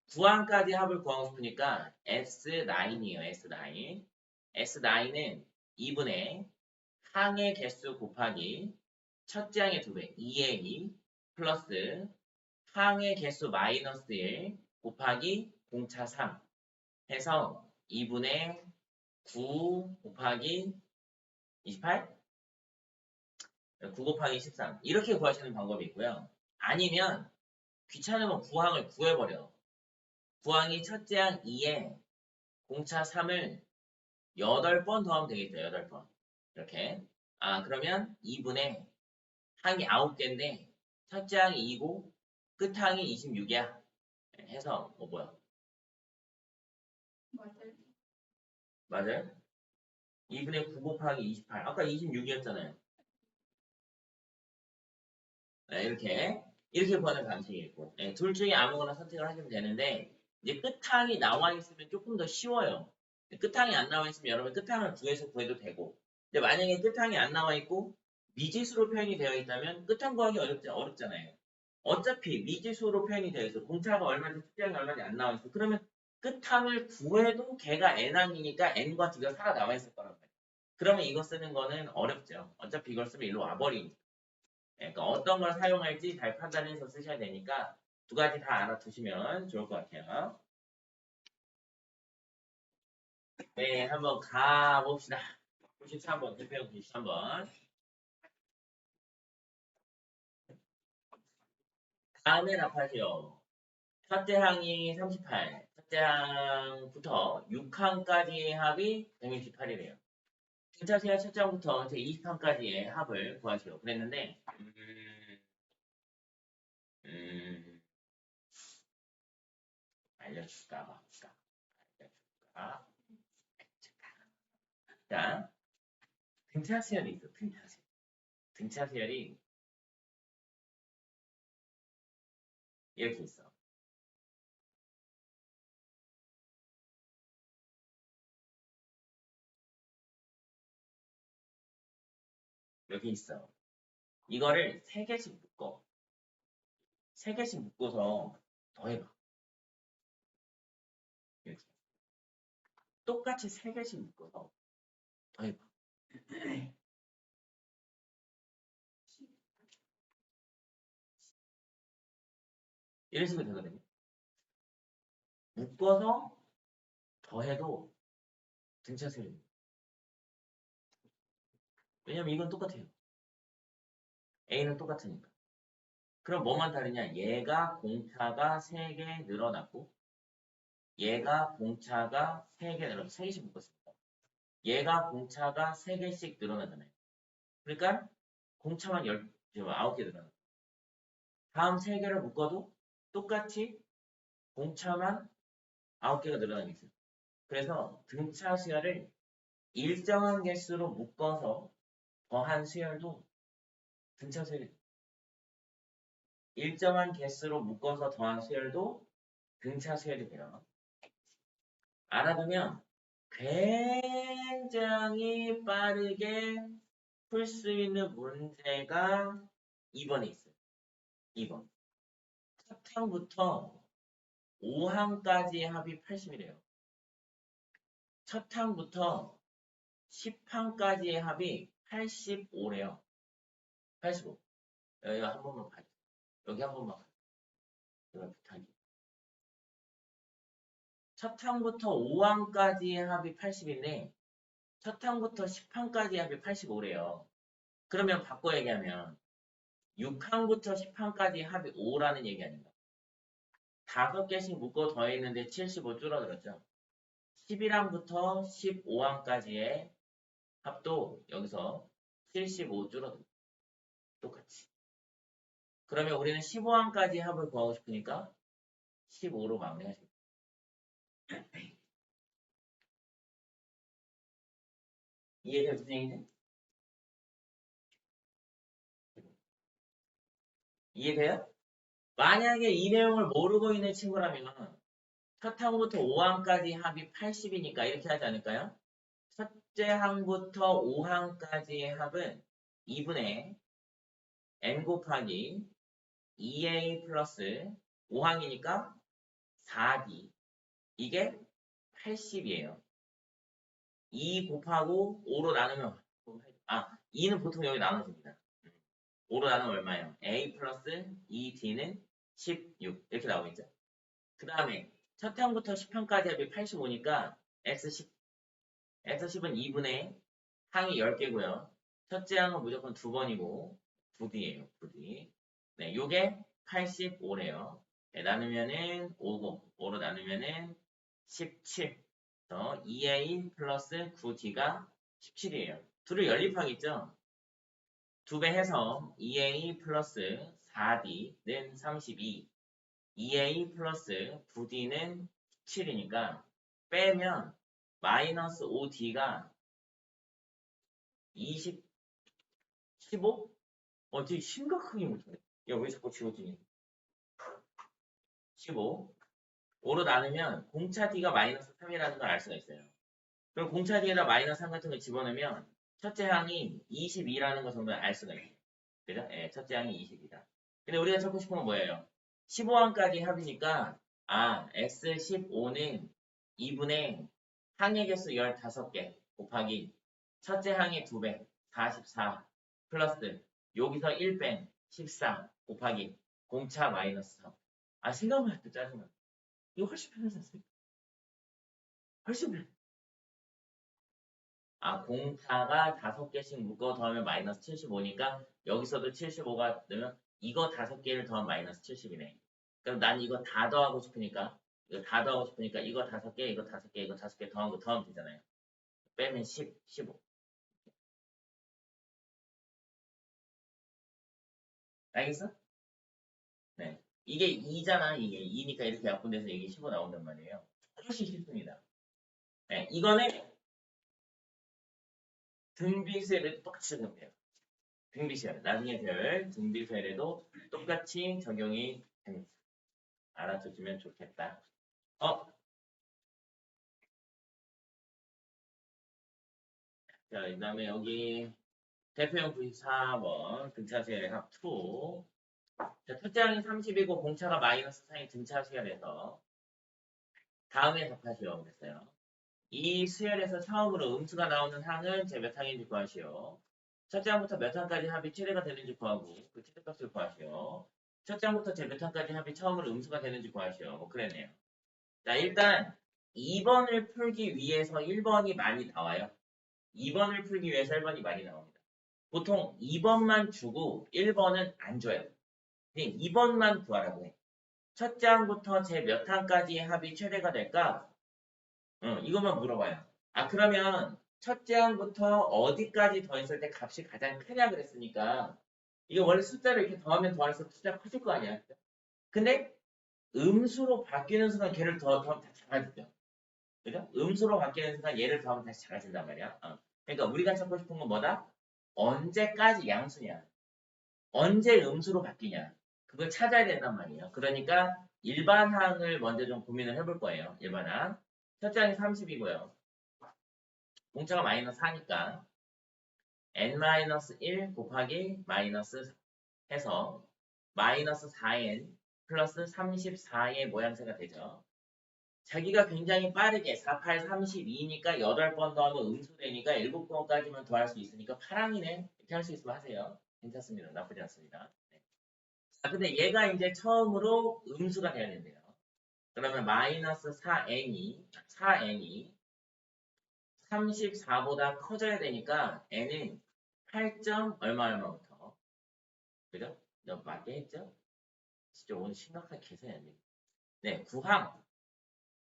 9항까지 합을 구하고 싶으니까 S9이에요. S9. S9은 2분의 항의 개수 곱하기 첫째 항의 2배 2의 2 플러스 항의 개수 마이너스 1 곱하기 공차 3 해서 2분의 9 곱하기 28? 9 곱하기 13 이렇게 구하시는 방법이 있고요. 아니면 귀찮으면 구항을 구해버려. 구항이 첫째 항 2에 공차 3을 8번 더하면 되겠죠. 8번. 이렇게. 그러면 2분의 항이 9개인데 첫째 항이 2고 끝항이 26이야. 해서 뭐야? 맞아요? 2분의 9 곱하기 28. 아까 26이었잖아요. 네, 이렇게 구하는 방식이 있고 둘 중에 아무거나 선택을 하시면 되는데 이제 끝항이 나와 있으면 조금 더 쉬워요. 끝항이 안 나와 있으면 여러분 끝항을 구해서 구해도 되고 근데 만약에 끝항이 안 나와 있고 미지수로 표현이 되어 있다면 끝항 구하기 어렵잖아요. 어차피 미지수로 표현이 되어 있어. 공차가 얼마인지 특량이 얼마인지 안 나와 있어. 그러면 끝항을 구해도 걔가 n항이니까 n과 d가 살아나와 있을 거란 말이에요. 그러면 이거 쓰는 거는 어렵죠. 어차피 이걸 쓰면 일로 와버리니까. 그러니까 어떤 걸 사용할지 잘 판단해서 쓰셔야 되니까 두 가지 다 알아두시면 좋을 것 같아요. 네, 한번 가봅시다. 93번, 대표형 93번. 다음에 답하시오. 첫째 항이 38, 첫째 항부터 6항까지의 합이 168이래요. 등차수야 첫째 항부터 20항까지의 합을 구하시오. 그랬는데, 알려줄까 말까? 알려줄까? 자, 등차수열이 있어, 등차수열. 등차수열이 이렇게 있어. 여기 있어. 이거를 3개씩 묶어. 3개씩 묶어서 더해봐. 이렇게. 똑같이 3개씩 묶어서 더해봐. 이런 식으로 되거든요. 묶어서 더해도 등차수열이. 왜냐면 이건 똑같아요. A는 똑같으니까. 그럼 뭐만 다르냐? 얘가 공차가 3개 늘어났고 얘가 공차가 3개 늘어났고 3개씩 묶었습니다. 얘가 공차가 3개씩 늘어나잖아요. 그러니까 공차만 9개 늘어났고 다음 3개를 묶어도 똑같이 공차만 9개가 늘어나게 있어요. 그래서 등차 수열을 일정한 개수로 묶어서 더한 수열도 등차 수열. 일정한 개수로 묶어서 더한 수열도 등차 수열이 돼요. 알아두면 굉장히 빠르게 풀 수 있는 문제가 2번에 있어요. 2번. 첫 항부터 5항까지의 합이 80이래요. 첫 항부터 10항까지의 합이 85래요. 85. 여기 한 번만 봐요. 여기 한 번만 봐요. 이거 부탁이. 첫 항부터 5항까지의 합이 80인데 첫 항부터 10항까지의 합이 85래요. 그러면 바꿔 얘기하면 6항부터 10항까지 합이 5라는 얘기 아닌가? 5개씩 묶어 더했는데 75 줄어들었죠. 11항부터 15항까지의 합도 여기서 75 줄어들어요. 똑같이. 그러면 우리는 15항까지 합을 구하고 싶으니까 15로 마무리하시면 돼요. 이해돼요, 선생님? 이해돼요? 만약에 이 내용을 모르고 있는 친구라면 첫 항부터 5항까지 합이 80이니까 이렇게 하지 않을까요? 첫째 항부터 5항까지의 합은 2분의 n 곱하기 2a 플러스 5항이니까 4d. 이게 80이에요. 2 곱하고 5로 나누면 2는 보통 여기 나눠집니다. 5로 나누면 얼마예요? a 플러스 2d는 16 이렇게 나오겠죠. 그 다음에 첫 항부터 10항까지 합이 85니까 x10 x10은 2분의 항이 10개고요. 첫째 항은 무조건 2번이고 9d예요. 9d. 네, 요게 85래요. 네, 나누면은 5고 5로 나누면은 17. 2a 플러스 9d가 17이에요. 둘을 연립하겠죠? 2배 해서 2a 플러스 4d는 32. 2a 플러스 9d는 17이니까 빼면 마이너스 5d가 20, 15? 되게 심각하게 못하네. 야, 왜 자꾸 지워지니? 15. 5로 나누면 공차 D가 마이너스 3이라는 걸 알 수가 있어요. 그럼 공차 D에다 마이너스 3 같은 걸 집어넣으면 첫째 항이 22라는 걸 정도 알 수가 있어요. 그죠? 예, 첫째 항이 20이다. 근데 우리가 찾고 싶은 건 뭐예요? 15항까지 합이니까 S15는 2분의 항의 개수 15개 곱하기 첫째 항의 2배 44 플러스 여기서 1뺀 14 곱하기 공차 마이너스 3. 아, 생각만 해도 짜증나. 이거 훨씬 편하지 않습니까? 훨씬 편해. 아, 공차가 5개씩 묶어 더하면 마이너스 75니까 여기서도 75가 되면 이거 5개를 더하면 마이너스 70이네. 그럼 난 이거 다 더하고 싶으니까 이거 다 더하고 싶으니까 이거 5개, 이거 5개, 이거 5개 더한 거 더하면 되잖아요. 빼면 10, 15. 알겠어? 네. 이게 2잖아. 이게 2니까 이렇게 약분돼서 이게 15 나온단 말이에요. 훨씬 쉽습니다. 네. 이거는 등비수에도 똑같이 적용돼요. 등비수열. 나중에 별 등비수열에도 똑같이 적용이 됩니다. 알아두시면 좋겠다. 자, 그 다음에 여기 대표형 94번 등차수열의 합 2. 자, 첫째 항이 30이고 공차가 마이너스 4인 등차수열에서 다음에 답하시오 그랬어요. 이 수열에서 처음으로 음수가 나오는 항은 제 몇 항인지 구하시오. 첫째 항부터 몇 항까지 합이 최대가 되는지 구하고 그 최대값을 구하시오. 첫째 항부터 제 몇 항까지 합이 처음으로 음수가 되는지 구하시오. 뭐 그랬네요. 자, 일단 2번을 풀기 위해서 1번이 많이 나와요. 2번을 풀기 위해서 1번이 많이 나옵니다. 보통 2번만 주고 1번은 안 줘요. 2번만 구하라고 해. 첫째 항부터 제 몇 항까지의 합이 최대가 될까? 이것만 물어봐요. 아, 그러면 첫째 항부터 어디까지 더했을 때 값이 가장 크냐 그랬으니까 이거 원래 숫자를 이렇게 더하면 더할수록 숫자가 커질 거 아니야. 근데 음수로 바뀌는 순간 걔를 더하면 다 작아지죠. 그죠? 음수로 바뀌는 순간 얘를 더하면 다시 작아진단 말이야. 그러니까 우리가 찾고 싶은 건 뭐다? 언제까지 양수냐? 언제 음수로 바뀌냐? 그걸 찾아야 된단 말이에요. 그러니까 일반항을 먼저 좀 고민을 해볼 거예요. 일반항. 첫째 항이 30이고요. 공차가 마이너스 4니까 n-1 곱하기 마이너스 4 해서 마이너스 4n 플러스 34의 모양새가 되죠. 자기가 굉장히 빠르게 48, 32니까 8번 더하면 음수되니까 7번까지만 더할 수 있으니까 8항이네. 이렇게 할 수 있으면 하세요. 괜찮습니다. 나쁘지 않습니다. 네. 자, 근데 얘가 이제 처음으로 음수가 돼야 된대요. 그러면 마이너스 4n이 34보다 커져야 되니까 n은 8점 얼마부터 그죠? 너 맞게 했죠? 진짜 오늘 심각하게 계산이 안 돼. 네,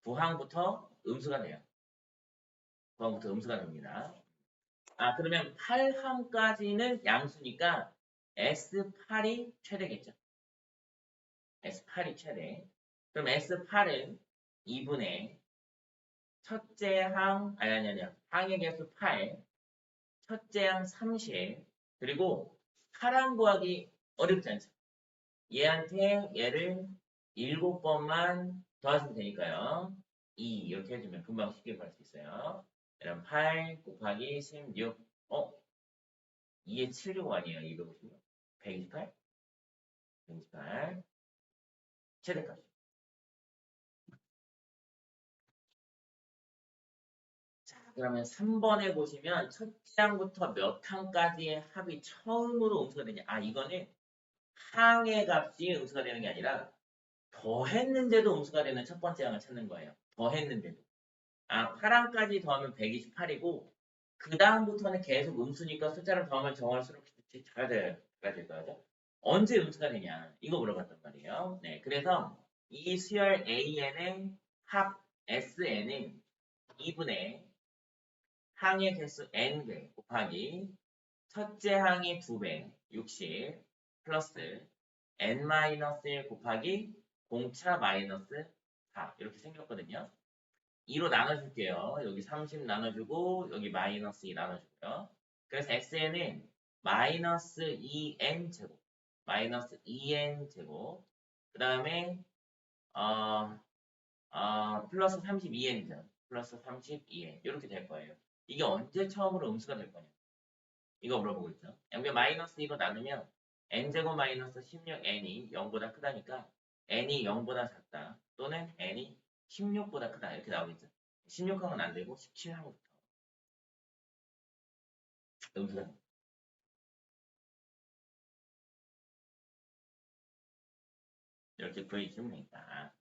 9항부터 음수가 돼요. 9항부터 음수가 됩니다. 아, 그러면 8항까지는 양수니까 S8이 최대겠죠? S8이 최대. 그럼 S8은 2분의 첫째 항, 아니, 항의 개수 8, 첫째 항 30, 그리고 8항 구하기 어렵지 않죠? 얘한테 얘를 7번만 더하시면 되니까요. 2 이렇게 해주면 금방 쉽게 구할 수 있어요. 그럼 8 곱하기 16. 2에 7이 아니에요? 256? 128? 128. 최대값. 자, 그러면 3번에 보시면 첫째 항부터 몇 항까지의 합이 처음으로 음수가 되냐. 아, 이거는 항의 값이 음수가 되는 게 아니라 더했는데도 음수가 되는 첫 번째 항을 찾는 거예요. 더했는데도. 아, 8항까지 더하면 128이고 그 다음부터는 계속 음수니까 숫자를 더하면 정할수록 작아질 거죠. 언제 음수가 되냐 이거 물어봤단 말이에요. 네, 그래서 이 수열 AN의 합 SN은 2분의 항의 개수 N배 곱하기 첫째 항이 2배 60 플러스 N-1 곱하기 공차 마이너스 4 이렇게 생겼거든요. 2로 나눠줄게요. 여기 30 나눠주고 여기 마이너스 2 나눠주고요. 그래서 xn은 마이너스 2n 제곱 마이너스 2n 제곱 그 다음에 플러스 32n이죠. 플러스 32n 이렇게 될 거예요. 이게 언제 처음으로 음수가 될 거냐 이거 물어보고 있죠. 여기 마이너스 이거 나누면 n제곱 마이너스 16n이 0보다 크다니까 n이 0보다 작다 또는 n이 16보다 크다 이렇게 나오겠죠. 16하고는 안 되고 17하고부터 음수가 됩니다. 이렇게 구해주시면 되겠다.